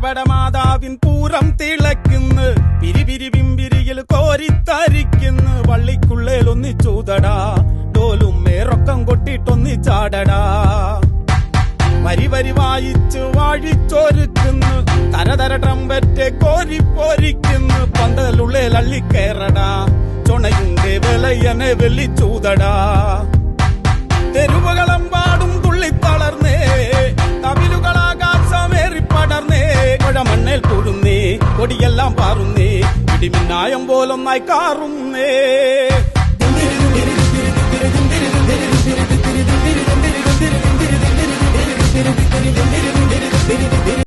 പടപടമാതാവിൻ പൂരം തിളയ്ക്കുന്നു, പിരിപിരി പിമ്പിരിയിൽ കോരിത്തരിക്കുന്നു. വള്ളിക്കുള്ളേൽ ഒന്നിച്ചൂതടാ, ഡോലും മേറൊക്കം കൊട്ടിട്ടൊന്നിച്ചാടടാ. വരി വരി വായിച്ച് വാഴിച്ചൊരുക്കുന്നു, തരതര ട്രംപറ്റ് കോരിപ്പോരിക്കുന്നു. പന്തലുള്ളേൽ അള്ളിക്കേറടാ, ചൊണയുണ്ട് വിലയനെ വെള്ളിച്ചൂതടാ. തെരുവുകളെമ്പാടും തുള്ളിത്തളർന്നേ, തമിലുകളാകാശമേറിപ്പടർന്നേ. കുഴമണ്ണേൽ തൊഴുന്നേ, കൊടിയെല്ലാം പാറുന്നേ, ഇടിമിന്നായം പോലൊന്നായി കാറുന്നേ.